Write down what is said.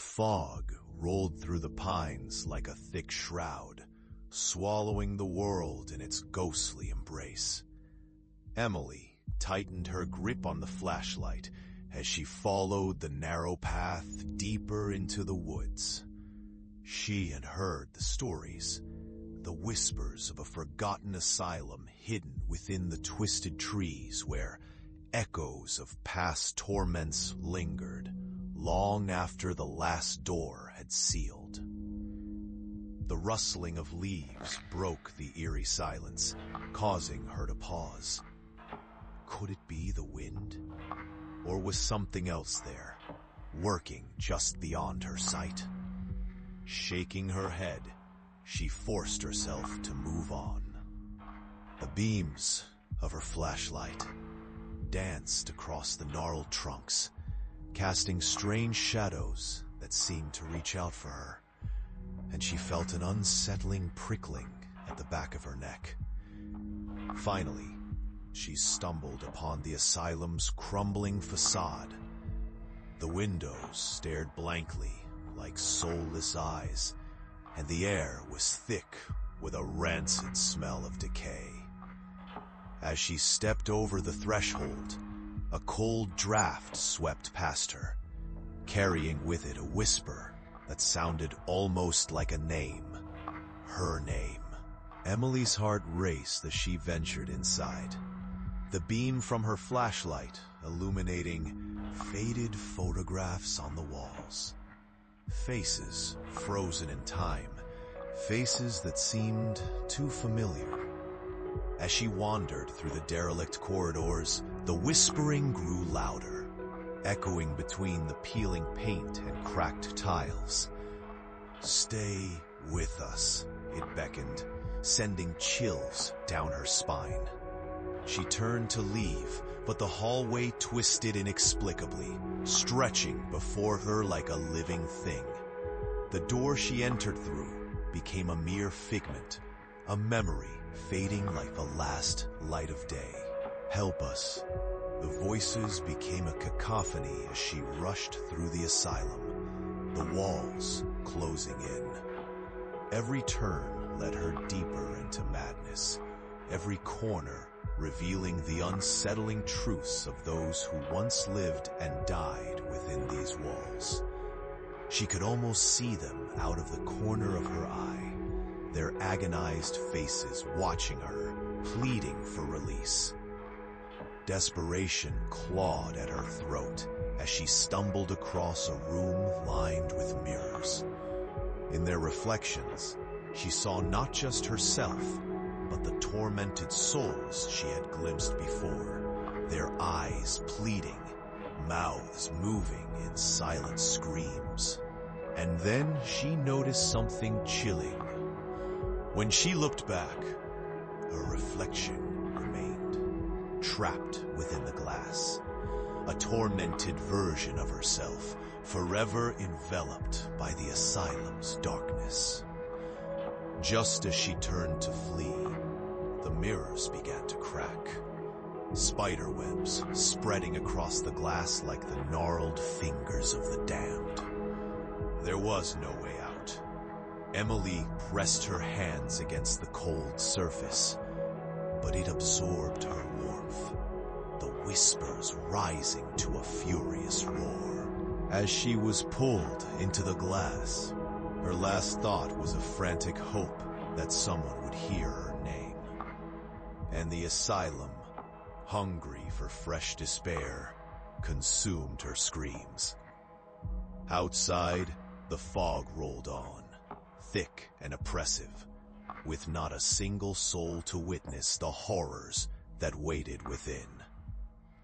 fog rolled through the pines like a thick shroud, swallowing the world in its ghostly embrace. Emily tightened her grip on the flashlight as she followed the narrow path deeper into the woods. She had heard the stories, the whispers of a forgotten asylum hidden within the twisted trees where echoes of past torments lingered long after the last door had sealed. The rustling of leaves broke the eerie silence, causing her to pause. Could it be the wind? Or was something else there, working just beyond her sight? Shaking her head, she forced herself to move on. The beams of her flashlight danced across the gnarled trunks, casting strange shadows that seemed to reach out for her, and she felt an unsettling prickling at the back of her neck. Finally, she stumbled upon the asylum's crumbling facade. The windows stared blankly like soulless eyes, and the air was thick with a rancid smell of decay. As she stepped over the threshold, a cold draught swept past her, carrying with it a whisper that sounded almost like a name. Her name. Emily's heart raced as she ventured inside, the beam from her flashlight illuminating faded photographs on the walls. Faces frozen in time, faces that seemed too familiar. As she wandered through the derelict corridors, the whispering grew louder, echoing between the peeling paint and cracked tiles. "Stay with us," it beckoned, sending chills down her spine. She turned to leave, but the hallway twisted inexplicably, stretching before her like a living thing. The door she entered through became a mere figment, a memory fading like the last light of day. "Help us." The voices became a cacophony as she rushed through the asylum, the walls closing in. Every turn led her deeper into madness, every corner revealing the unsettling truths of those who once lived and died within these walls. She could almost see them out of the corner of her eye, their agonized faces watching her, pleading for release. Desperation clawed at her throat as she stumbled across a room lined with mirrors. In their reflections, she saw not just herself, but the tormented souls she had glimpsed before, their eyes pleading, mouths moving in silent screams. And then she noticed something chilling. When she looked back, her reflection remained, trapped within the glass, a tormented version of herself, forever enveloped by the asylum's darkness. Just as she turned to flee, the mirrors began to crack, spiderwebs spreading across the glass like the gnarled fingers of the damned. There was no way out. Emily pressed her hands against the cold surface, but it absorbed her warmth, the whispers rising to a furious roar. As she was pulled into the glass, her last thought was a frantic hope that someone would hear her name. And the asylum, hungry for fresh despair, consumed her screams. Outside, the fog rolled on, thick and oppressive, with not a single soul to witness the horrors that waited within.